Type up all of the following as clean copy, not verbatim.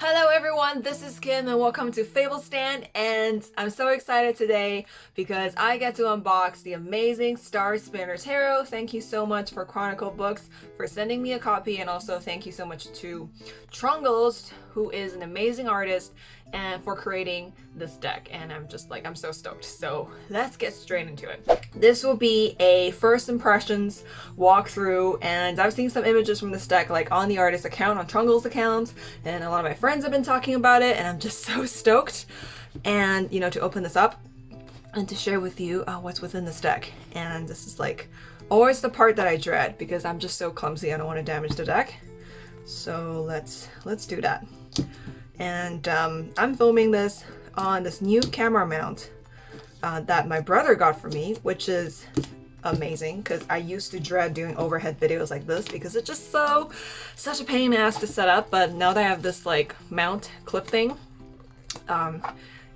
Hello everyone, this is Kim and welcome to Fables Stand, and I'm so excited today because I get to unbox the amazing Star Spinner Tarot. Thank you so much for Chronicle Books for sending me a copy, and also thank you so much to Trungles, who is an amazing artist, and for creating this deck. And I'm so stoked. So let's get straight into it. This will be a first impressions walkthrough, and I've seen some images from this deck like on the artist account, on Trungles account, and a lot of my friends have been talking about it, and I'm just so stoked. And to open this up and to share with you what's within this deck. And this is like always the part that I dread because I'm just so clumsy. I don't want to damage the deck. So let's do that. And I'm filming this on this new camera mount that my brother got for me, which is amazing because I used to dread doing overhead videos like this because it's just such a pain in the ass to set up. But now that I have this like mount clip thing,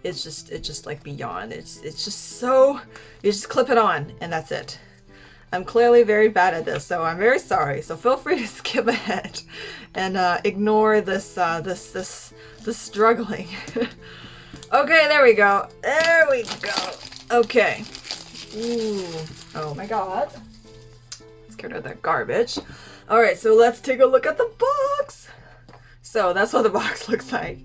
it's just like beyond. It's just so, you just clip it on and that's it. I'm clearly very bad at this, so I'm very sorry. So feel free to skip ahead and ignore this struggling. Okay, there we go. There we go. Okay. Ooh. Oh my god. Let's get rid of that garbage. Alright, so let's take a look at the box. So that's what the box looks like.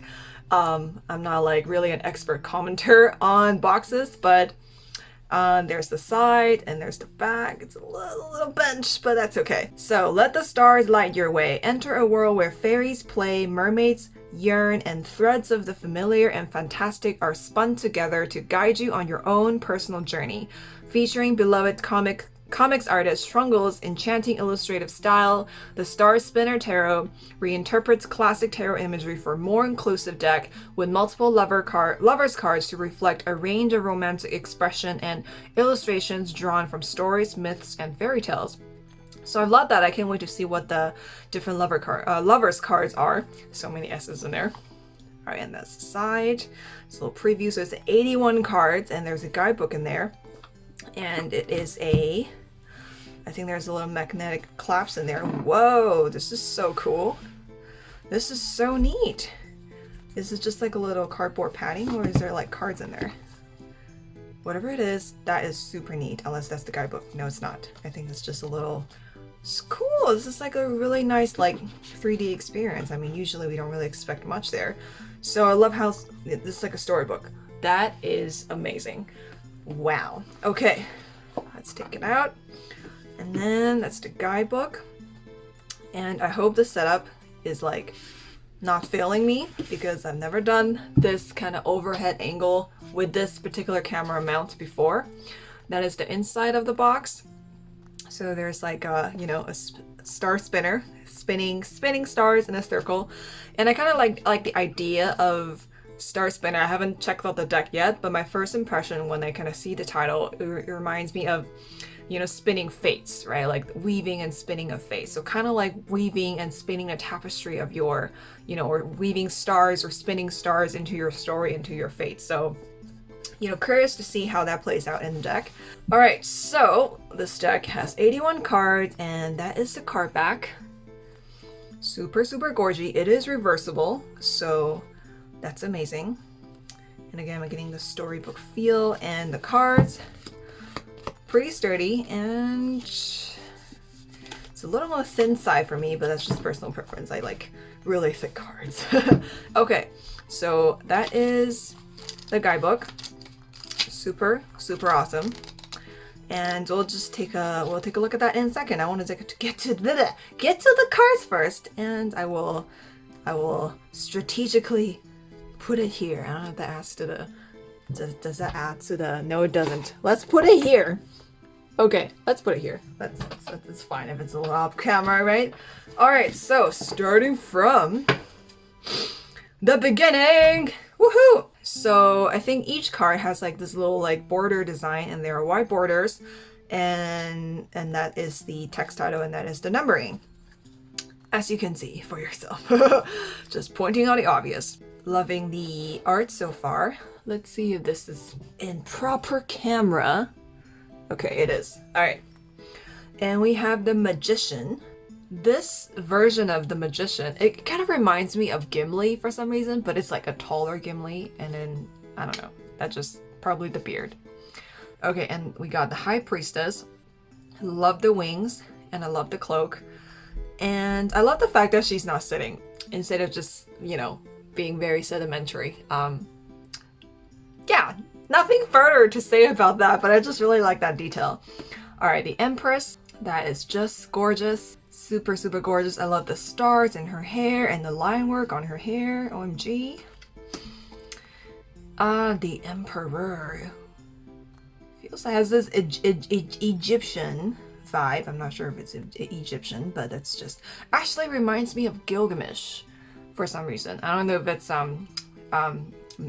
I'm not like really an expert commenter on boxes, but there's the side and there's the back. It's a little bench, but that's okay. So let the stars light your way. Enter a world where fairies play, mermaids yearn, and threads of the familiar and fantastic are spun together to guide you on your own personal journey. Featuring beloved comics artist Trungles' enchanting illustrative style, the Star Spinner Tarot reinterprets classic tarot imagery for a more inclusive deck with multiple lovers cards to reflect a range of romantic expression and illustrations drawn from stories, myths, and fairy tales. So I love that. I can't wait to see what the different lovers cards are. So many S's in there. All right, and that's the side. It's a little preview. So it's 81 cards, and there's a guidebook in there. And it is I think there's a little magnetic clasp in there. Whoa, this is so cool. This is so neat. Is it just like a little cardboard padding, or is there like cards in there? Whatever it is, that is super neat, unless that's the guidebook. No, it's not. I think it's just a little... It's cool. This is like a really nice like 3D experience. I mean, usually we don't really expect much there. So I love how this is like a storybook. That is amazing. Wow. Okay, let's take it out. And then that's the guidebook. And I hope the setup is like not failing me because I've never done this kind of overhead angle with this particular camera mount before. That is the inside of the box. So there's like a star spinner spinning stars in a circle. And I kind of like the idea of Star Spinner. I haven't checked out the deck yet, but my first impression when I kind of see the title, it reminds me of, spinning fates, right? Like weaving and spinning of fate. So kind of like weaving and spinning a tapestry of your, or weaving stars or spinning stars into your story, into your fate. So, curious to see how that plays out in the deck. All right, so this deck has 81 cards, and that is the card back. Super, super gorgy. It is reversible, so that's amazing. And again, I'm getting the storybook feel, and the cards pretty sturdy, and it's a little on the thin side for me, but that's just personal preference. I like really thick cards. Okay, so that is the guidebook. Super, super awesome. And we'll just take a look at that in a second. I want to get to the cards first, and I will strategically put it here. I don't have to ask does that add to the, no it doesn't. Let's put it here. Okay, let's put it here. That's fine if it's a little off camera, right? All right, so starting from the beginning. Woohoo! So I think each card has like this little like border design, and there are white borders, and that is the text title, and that is the numbering, as you can see for yourself. Just pointing out the obvious. Loving the art so far. Let's see if this is in proper camera. Okay, it is. All right. And we have the Magician. This version of the magician, it kind of reminds me of Gimli for some reason, but it's like a taller Gimli, and then, I don't know, that's just probably the beard. Okay, and we got the High Priestess. I love the wings, and I love the cloak. And I love the fact that she's not sitting, instead of just, you know, being very sedimentary. Yeah, nothing further to say about that, but I just really like that detail. Alright, the Empress. That is just gorgeous. Super, super gorgeous. I love the stars in her hair and the line work on her hair. OMG. The Emperor. Feels like it has this Egyptian vibe. I'm not sure if it's Egyptian, but it's just... Actually reminds me of Gilgamesh for some reason. I don't know if it's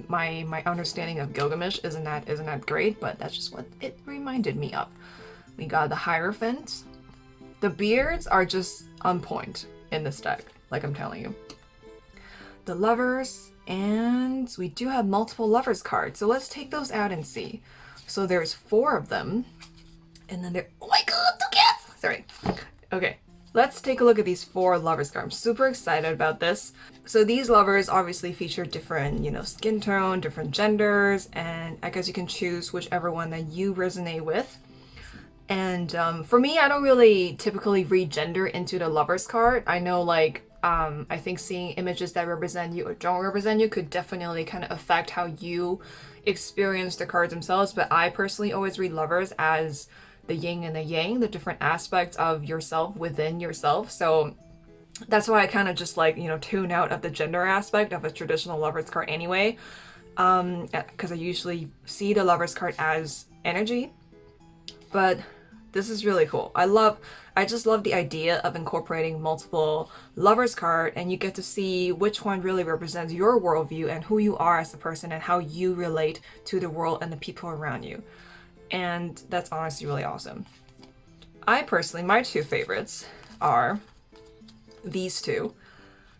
my understanding of Gilgamesh isn't that great, but that's just what it reminded me of. We got the Hierophant. The beards are just on point in this deck, like I'm telling you. The Lovers, and we do have multiple Lovers cards, so let's take those out and see. So there's 4 of them, and then there... Oh my god, 2 cats! Sorry. Okay, let's take a look at these 4 Lovers cards. I'm super excited about this. So these Lovers obviously feature different, you know, skin tone, different genders, and I guess you can choose whichever one that you resonate with. And for me, I don't really typically read gender into the Lovers card. I know, like, I think seeing images that represent you or don't represent you could definitely kind of affect how you experience the cards themselves. But I personally always read Lovers as the yin and the yang, the different aspects of yourself within yourself. So that's why I kind of just, like, you know, tune out of the gender aspect of a traditional Lovers card anyway. Because I usually see the Lovers card as energy. But this is really cool. I just love the idea of incorporating multiple Lovers card, and you get to see which one really represents your worldview and who you are as a person and how you relate to the world and the people around you. And that's honestly really awesome. I personally, my 2 favorites are these 2.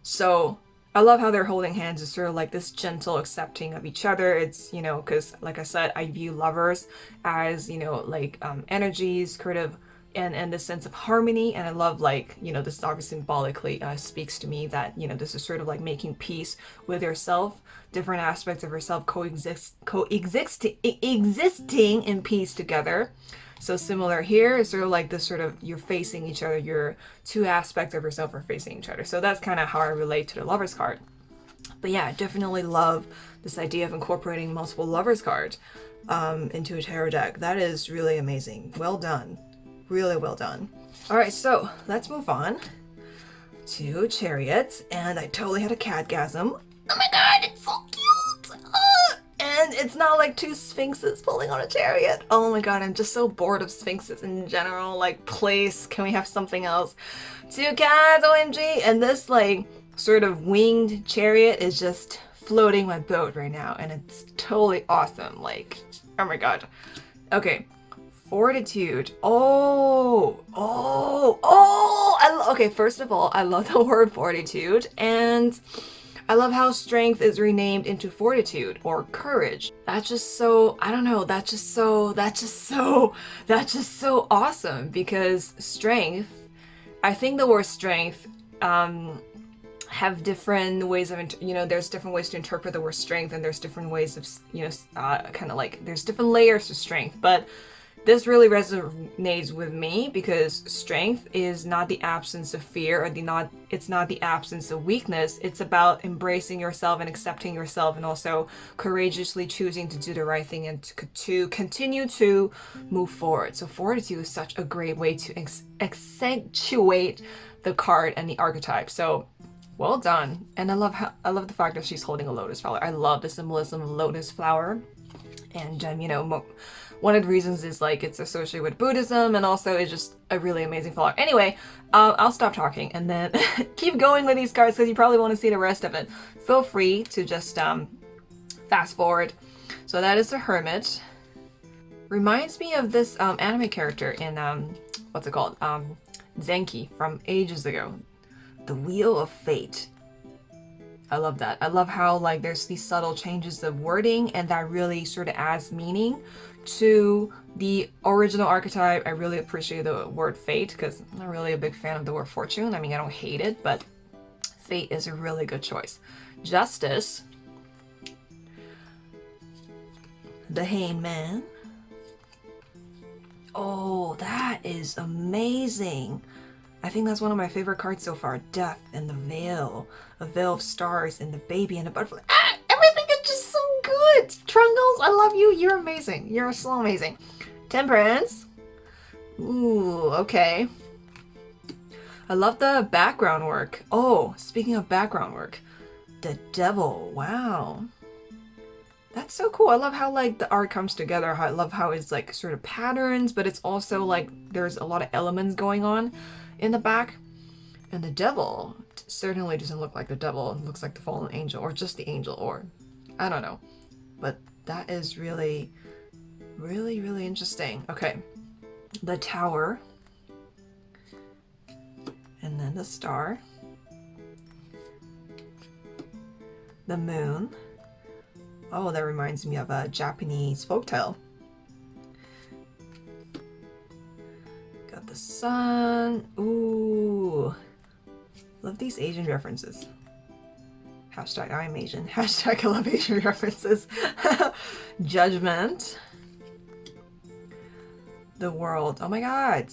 So I love how they're holding hands. It's sort of like this gentle accepting of each other. It's, you know, because like I said, I view Lovers as, you know, like energies, creative, and the sense of harmony. And I love, like, you know, this obviously symbolically speaks to me that, you know, this is sort of like making peace with yourself, different aspects of yourself existing in peace together. So similar here, it's sort of like this sort of, you're facing each other, your 2 aspects of yourself are facing each other. So that's kind of how I relate to the Lovers card. But yeah, I definitely love this idea of incorporating multiple Lovers cards into a tarot deck. That is really amazing. Well done. Really well done. Alright, so let's move on to Chariots. And I totally had a catgasm. Oh my god, it's so cute! And it's not like 2 sphinxes pulling on a chariot. Oh my god, I'm just so bored of sphinxes in general. Like, please, can we have something else? 2 cats, OMG! And this, like, sort of winged chariot is just floating my boat right now. And it's totally awesome. Like, oh my god. Okay, Fortitude. Okay, first of all, I love the word fortitude. And I love how strength is renamed into fortitude or courage. That's just so, I don't know, that's just so awesome, because strength, I think the word strength have different ways of, you know, there's different ways to interpret the word strength, and there's different ways of, you know, kind of like, there's different layers to strength, but this really resonates with me because strength is not the absence of fear, or it's not the absence of weakness. It's about embracing yourself and accepting yourself, and also courageously choosing to do the right thing and to continue to move forward. So fortitude is such a great way to accentuate the card and the archetype. So well done. And I love the fact that she's holding a lotus flower. I love the symbolism of lotus flower. And you know, one of the reasons is, like, it's associated with Buddhism, and also it's just a really amazing flower. Anyway, I'll stop talking and then keep going with these cards because you probably want to see the rest of it. Feel free to just fast forward. So that is the Hermit. Reminds me of this anime character in what's it called? Zenki from ages ago. The Wheel of Fate. I love that. I love how, like, there's these subtle changes of wording, and that really sort of adds meaning to the original archetype, I really appreciate the word fate because I'm not really a big fan of the word fortune. I mean, I don't hate it, but fate is a really good choice. Justice, the Hangman. Oh, that is amazing. I think that's one of my favorite cards so far. Death and the Veil. A veil of stars and the baby and the butterfly. Ah, everything is just so good. Trungles, I love you. You're amazing. You're so amazing. Temperance. Ooh, okay. I love the background work. Oh, speaking of background work. The Devil. Wow. That's so cool. I love how like the art comes together. I love how it's like sort of patterns, but it's also like there's a lot of elements going on in the back. And the Devil certainly doesn't look like the devil. It looks like the fallen angel or just the angel, or I don't know. But that is really, really, really interesting. Okay. The Tower. And then the Star. The Moon. Oh, that reminds me of a Japanese folktale. Got the Sun. Ooh. Love these Asian references. Hashtag I'm Asian. Hashtag I love Asian references. Judgment. The World. Oh my god.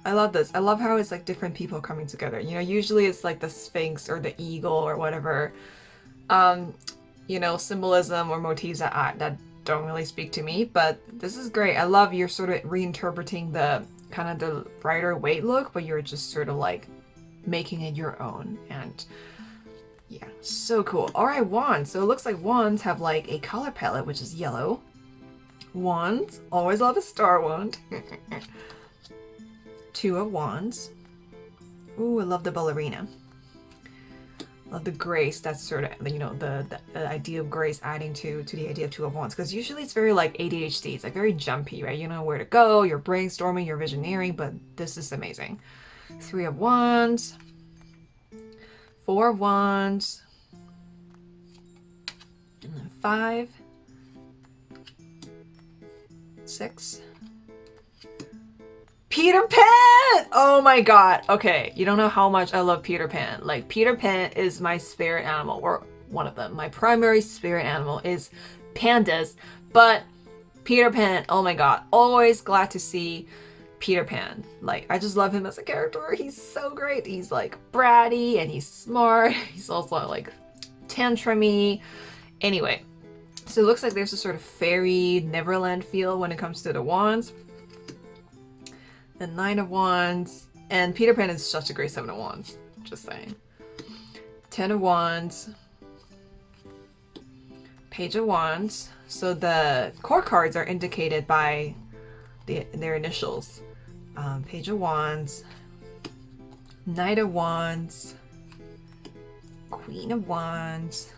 I love this. I love how it's like different people coming together. You know, usually it's like the Sphinx or the eagle or whatever. You know, symbolism or motifs that don't really speak to me, but this is great. I love you're sort of reinterpreting the kind of the Rider Waite look, but you're just sort of like making it your own, and yeah, so cool. All right, wands. So it looks like wands have like a color palette, which is yellow. Wands, always love a star wand. Two of Wands. Ooh, I love the ballerina. Love the grace. That's sort of, you know, the idea of grace adding to the idea of Two of Wands, because usually it's very like ADHD. It's like very jumpy, right? You know where to go. You're brainstorming. You're visioneering. But this is amazing. Three of Wands. Four of Wands. And then 5. 6. Peter Pan! Oh my god. Okay, you don't know how much I love Peter Pan. Like, Peter Pan is my spirit animal, or one of them. My primary spirit animal is pandas, but Peter Pan, oh my god. Always glad to see Peter Pan. Like, I just love him as a character. He's so great. He's like bratty and he's smart. He's also like tantrumy. Anyway, so it looks like there's a sort of fairy Neverland feel when it comes to the wands. The 9 of Wands, and Peter Pan is such a great 7 of Wands, just saying. 10 of Wands, Page of Wands. So the core cards are indicated by their initials. Page of Wands, Knight of Wands, Queen of Wands.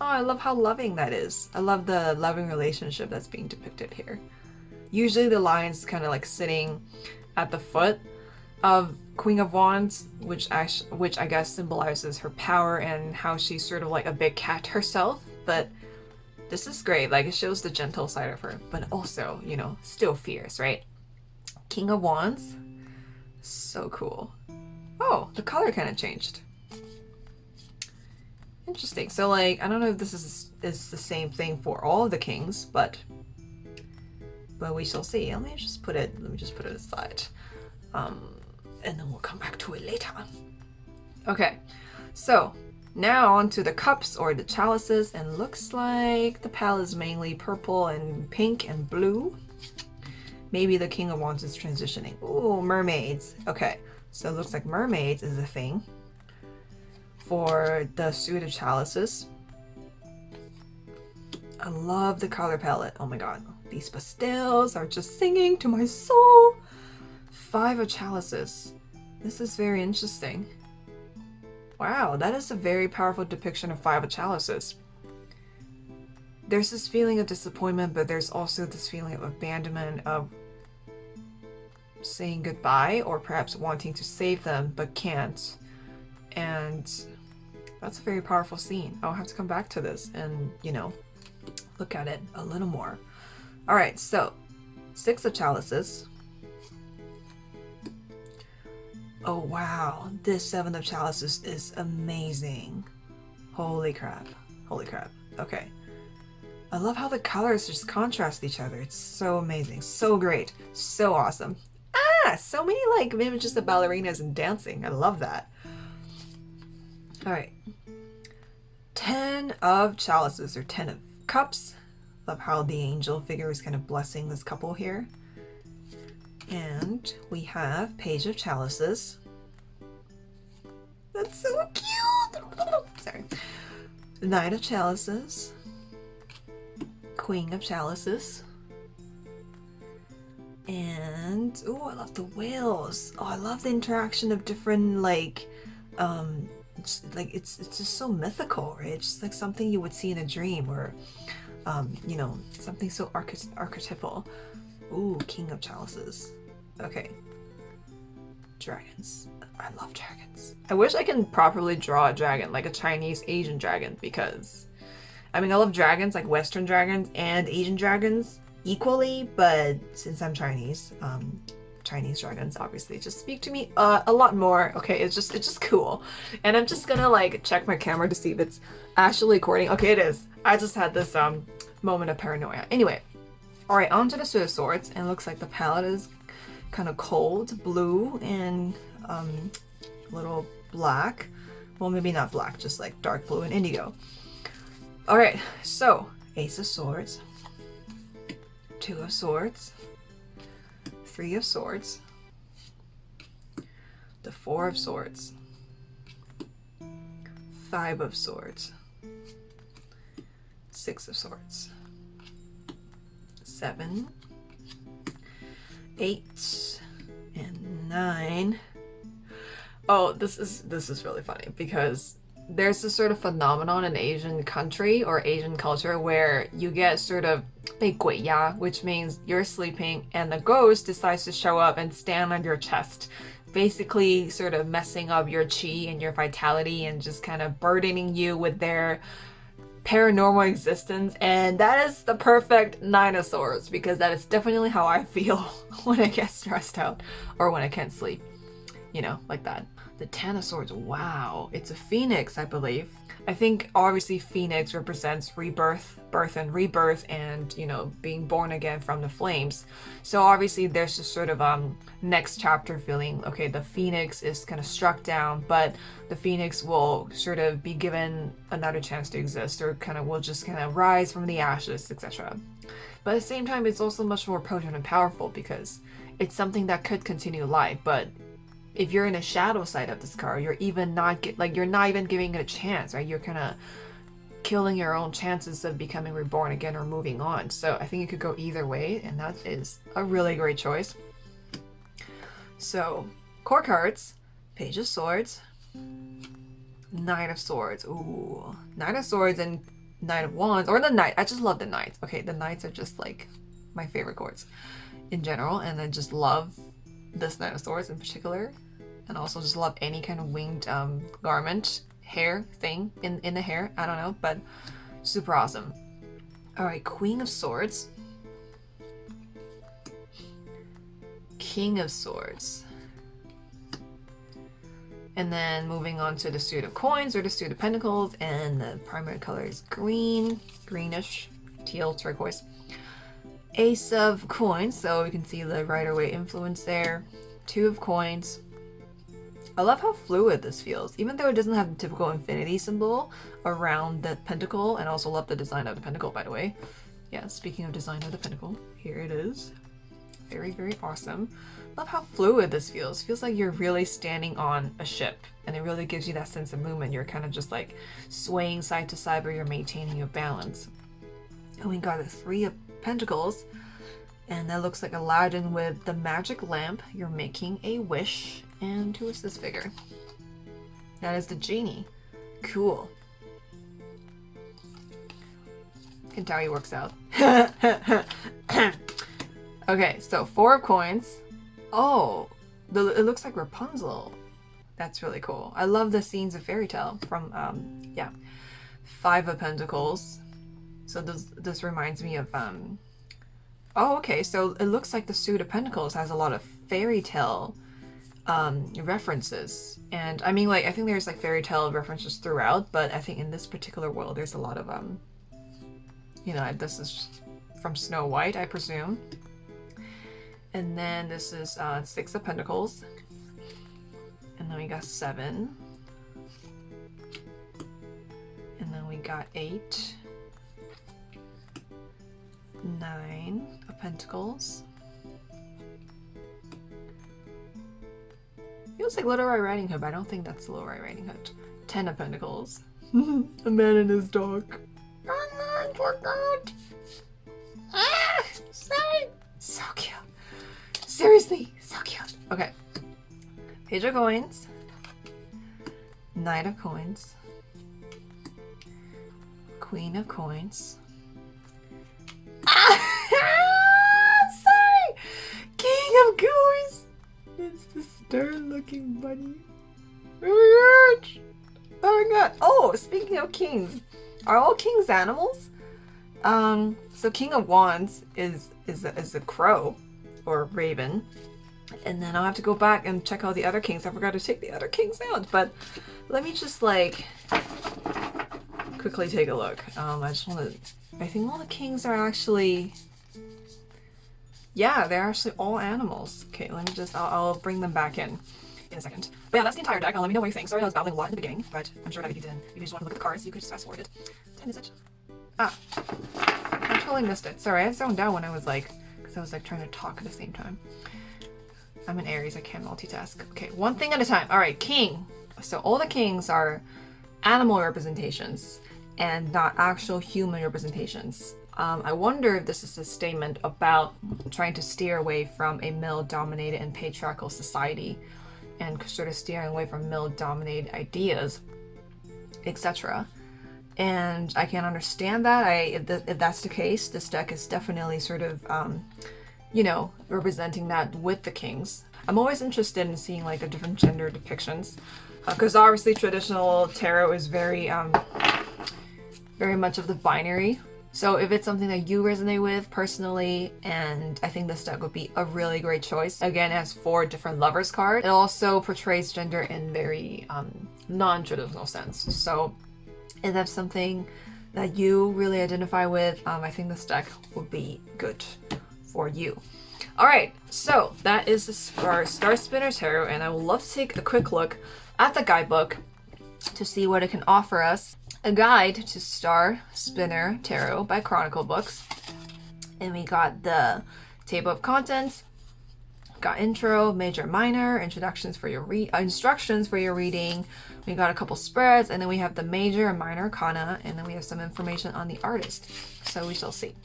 Oh, I love how loving that is. I love the loving relationship that's being depicted here. Usually the lion's kind of like sitting at the foot of Queen of Wands, which I guess symbolizes her power and how she's sort of like a big cat herself. But this is great. Like, it shows the gentle side of her, but also, you know, still fierce, right? King of Wands. So cool. Oh, the color kind of changed. Interesting. So like, I don't know if this is the same thing for all of the kings, but we shall see. Let me just put it aside. And then we'll come back to it later. Okay, so now onto the cups or the chalices, and looks like the palette is mainly purple and pink and blue. Maybe the King of Wands is transitioning. Ooh, mermaids. Okay, so it looks like mermaids is a thing for the suit of chalices. I love the color palette. Oh my god. These pastels are just singing to my soul. 5 of Chalices. This is very interesting. Wow, that is a very powerful depiction of 5 of Chalices. There's this feeling of disappointment, but there's also this feeling of abandonment, of saying goodbye, or perhaps wanting to save them, but can't. And that's a very powerful scene. I'll have to come back to this and, you know, look at it a little more. All right, so 6 of Chalices. Oh wow, this 7 of Chalices is amazing. Holy crap. Holy crap. Okay. I love how the colors just contrast each other. It's so amazing. So great. So awesome. Ah, so many like images of ballerinas and dancing. I love that. All right. 10 of Chalices, or 10 of Cups. Love how the angel figure is kind of blessing this couple here. And we have Page of Chalices. That's so cute. Sorry. 9 of Chalices. Queen of Chalices. And oh, I love the whales. Oh, I love the interaction of different like it's just so mythical, right? It's just like something you would see in a dream, or you know, something so archetypal. Ooh, King of Chalices. Okay. Dragons. I love dragons. I wish I can properly draw a dragon, like a Chinese Asian dragon, because I mean, I love dragons, like Western dragons and Asian dragons equally, but since I'm Chinese, Chinese dragons obviously just speak to me a lot more. Okay, it's just cool. And I'm just gonna like check my camera to see if it's actually recording. Okay, it is. I just had this moment of paranoia. Anyway, all right, on to the Suit of Swords, and it looks like the palette is kind of cold blue and a little black. Well, maybe not black, just like dark blue and indigo. All right, so Ace of Swords, 2 of Swords, 3 of Swords, the 4 of Swords, 5 of Swords, 6 of Swords, 7, 8, and 9. Oh, this is really funny because there's this sort of phenomenon in Asian country or Asian culture where you get sort of 被鬼压, which means you're sleeping and the ghost decides to show up and stand on your chest, basically sort of messing up your chi and your vitality and just kind of burdening you with their paranormal existence. And that is the perfect 9 of Swords, because that is definitely how I feel when I get stressed out or when I can't sleep, you know, like that. The 10 of Swords, wow, it's a phoenix, I believe. I think obviously phoenix represents rebirth, birth and rebirth, and, you know, being born again from the flames. So obviously there's this sort of next chapter feeling. Okay, the phoenix is kind of struck down, but the phoenix will sort of be given another chance to exist, or kind of will just kind of rise from the ashes, etc. But at the same time, it's also much more potent and powerful because it's something that could continue life, but if you're in a shadow side of this card, you're even not you're not even giving it a chance, right? You're kind of killing your own chances of becoming reborn again or moving on. So I think it could go either way, and that is a really great choice. So core cards: Page of Swords, 9 of Swords. Ooh, 9 of Swords and 9 of Wands, or the Knight. I just love the Knights. Okay, the Knights are just like my favorite cards in general, and I just love this 9 of Swords in particular, and also just love any kind of winged garment, hair thing in the hair. I don't know, but super awesome. All right, Queen of Swords, King of Swords, and then moving on to the Suit of Coins or the Suit of Pentacles, and the primary color is green, greenish, teal, turquoise. Ace of Coins, so you can see the Rider-Waite influence there. 2 of Coins. I love how fluid this feels, even though it doesn't have the typical infinity symbol around the pentacle, and I also love the design of the pentacle, by the way. Yeah, speaking of design of the pentacle, here it is. Very, very awesome. Love how fluid this feels. Feels like you're really standing on a ship, and it really gives you that sense of movement. You're kind of just like swaying side to side, but you're maintaining your balance. And we got the 3 of Pentacles, and that looks like Aladdin with the magic lamp. You're making a wish. And who is this figure? That is the genie. Cool. Can tell he works out. Okay, so 4 of Coins. Oh, it looks like Rapunzel. That's really cool. I love the scenes of fairy tale from yeah. 5 of Pentacles. So this reminds me of oh, okay, so it looks like the suit of Pentacles has a lot of fairy tale references. And I mean, like, I think there's like fairy tale references throughout, but I think in this particular world there's a lot of you know, this is from Snow White, I presume. And then this is 6 of Pentacles. And then we got 7. And then we got 8. 9 of Pentacles. Feels like Little Red Riding Hood, but I don't think that's Little Red Riding Hood. 10 of Pentacles. A man and his dog. Oh no, poor God. Ah, sorry. So cute. Seriously, so cute. Okay. Page of Coins. Knight of Coins. Queen of Coins. Sorry! King of Coins! It's the stern-looking bunny. Oh my gosh! Oh my god! Oh, speaking of kings, are all kings animals? So King of Wands is a crow or raven, and then I'll have to go back and check out the other kings. I forgot to take the other kings out, but let me just like quickly take a look. I just want to. I think all the kings are actually. Yeah, they're actually all animals. Okay, let me just. I'll bring them back in a second. But yeah, that's the entire deck. Let me know what you think. Sorry, I was babbling a lot in the beginning, but I'm sure that if you didn't, if you just want to look at the cards, you could just fast forward it. 10 is it? Ah, I totally missed it. Sorry, I zoned out when I was like, because I was like trying to talk at the same time. I'm an Aries, I can't multitask. Okay, one thing at a time. All right, king. So all the kings are animal representations and not actual human representations. I wonder if this is a statement about trying to steer away from a male-dominated and patriarchal society and sort of steering away from male-dominated ideas, etc. And I can understand that. If that's the case, this deck is definitely sort of, you know, representing that with the kings. I'm always interested in seeing like the different gender depictions, because obviously traditional tarot is very much of the binary. So if it's something that you resonate with personally, and I think this deck would be a really great choice. Again, it has 4 different lovers cards. It also portrays gender in very non-traditional sense. So if that's something that you really identify with, I think this deck would be good for you. All right, so that is our Star Spinner Tarot, and I would love to take a quick look at the guidebook to see what it can offer us. A guide to Star Spinner Tarot by Chronicle Books. And we got the table of contents, got intro, major, minor, introductions for your instructions for your reading. We got a couple spreads, and then we have the major and minor arcana, and then we have some information on the artist. So we shall see.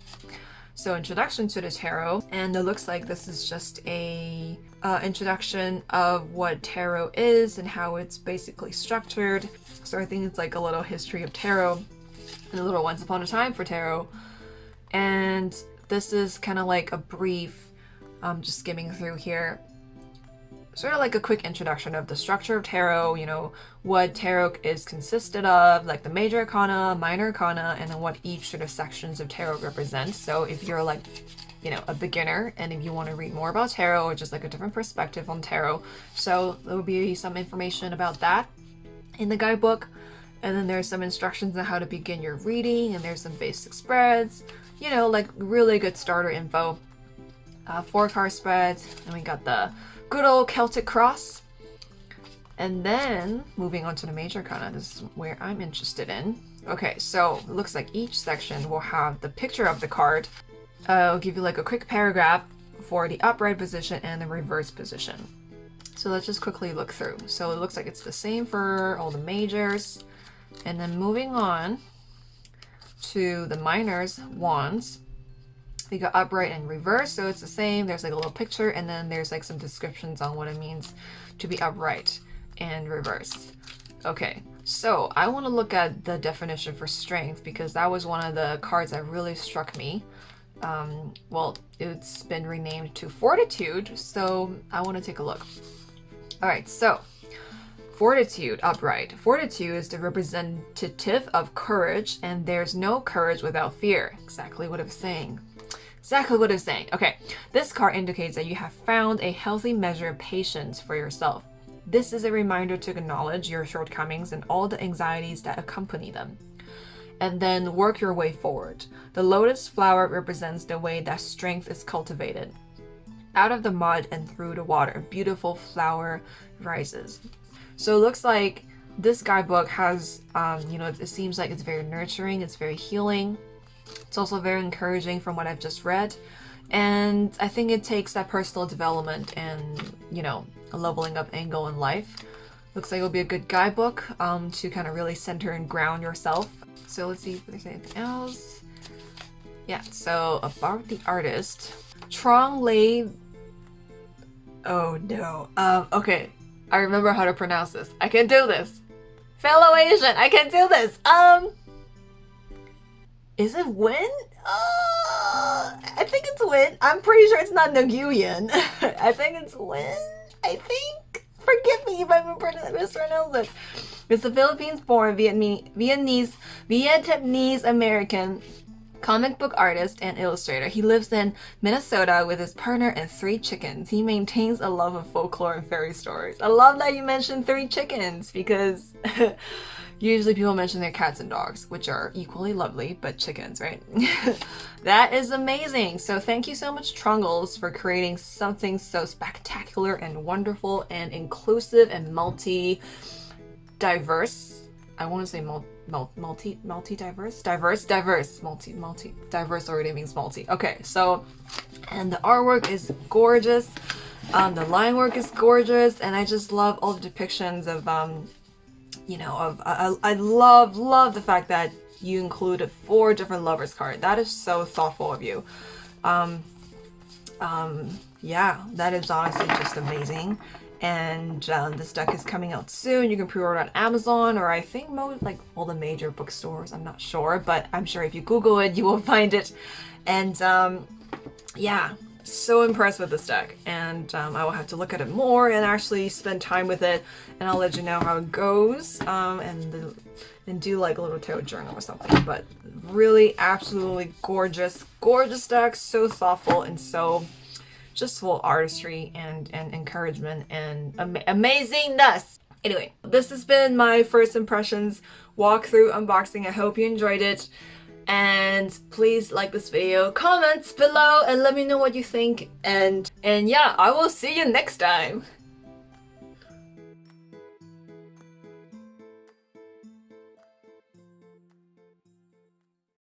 So introduction to the tarot, and it looks like this is just a introduction of what tarot is and how it's basically structured. So I think it's like a little history of tarot and a little once upon a time for tarot. And this is kind of like a brief, just skimming through here, sort of like a quick introduction of the structure of tarot, you know, what tarot is consisted of, like the major arcana, minor arcana, and then what each sort of sections of tarot represents. So if you're like, you know, a beginner, and if you want to read more about tarot or just like a different perspective on tarot, so there will be some information about that in the guidebook. And then there's some instructions on how to begin your reading, and there's some basic spreads, you know, like really good starter info. 4 card spreads, and we got the good old Celtic cross. And then moving on to the major arcana, this is where I'm interested in. Okay, so it looks like each section will have the picture of the card. I'll give you like a quick paragraph for the upright position and the reverse position. So let's just quickly look through. So it looks like it's the same for all the majors. And then moving on to the minors, wands. We got upright and reverse, so it's the same. There's like a little picture, and then there's like some descriptions on what it means to be upright and reverse. Okay, so I want to look at the definition for strength, because that was one of the cards that really struck me. Well, it's been renamed to fortitude, so I want to take a look. All right, so Fortitude, upright. Fortitude is the representative of courage, and there's no courage without fear. Exactly what it's saying. Exactly what it's saying. Okay, this card indicates that you have found a healthy measure of patience for yourself. This is a reminder to acknowledge your shortcomings and all the anxieties that accompany them, and then work your way forward. The lotus flower represents the way that strength is cultivated. Out of the mud and through the water, a beautiful flower rises. So it looks like this guidebook has, it seems like it's very nurturing, it's very healing. It's also very encouraging from what I've just read. And I think it takes that personal development and, a leveling up angle in life. Looks like it'll be a good guidebook to kind of really center and ground yourself. So let's see if there's anything else. Yeah, so about the artist. Trungles. Oh no. Okay. I remember how to pronounce this. I can do this. Fellow Asian, I can do this. Is it Win? I think it's Win. I'm pretty sure it's not Nguyen. I think it's Win. I think. Forgive me if I mispronounce it. It's a Philippines-born Vietnamese American comic book artist and illustrator. He lives in Minnesota with his partner and 3 chickens. He maintains a love of folklore and fairy stories. I love that you mentioned 3 chickens because usually people mention their cats and dogs, which are equally lovely, but chickens, right? That is amazing. So thank you so much, Trungles, for creating something so spectacular and wonderful and inclusive and diverse. I want to say diverse already means multi. Okay, so, and the artwork is gorgeous. The line work is gorgeous, and I just love all the depictions of, I love the fact that you included 4 different lovers cards. That is so thoughtful of you. Yeah, that is honestly just amazing. And this deck is coming out soon. You can pre-order on Amazon, or I think all the major bookstores. I'm not sure, but I'm sure if you Google it, you will find it. And yeah, so impressed with this deck. And I will have to look at it more and actually spend time with it. And I'll let you know how it goes. And do like a little tarot journal or something. But really, absolutely gorgeous, gorgeous deck. So thoughtful and so just full artistry and encouragement and amazingness. Anyway, this has been my first impressions walkthrough unboxing. I hope you enjoyed it. And please like this video, comment below, and let me know what you think. And yeah, I will see you next time.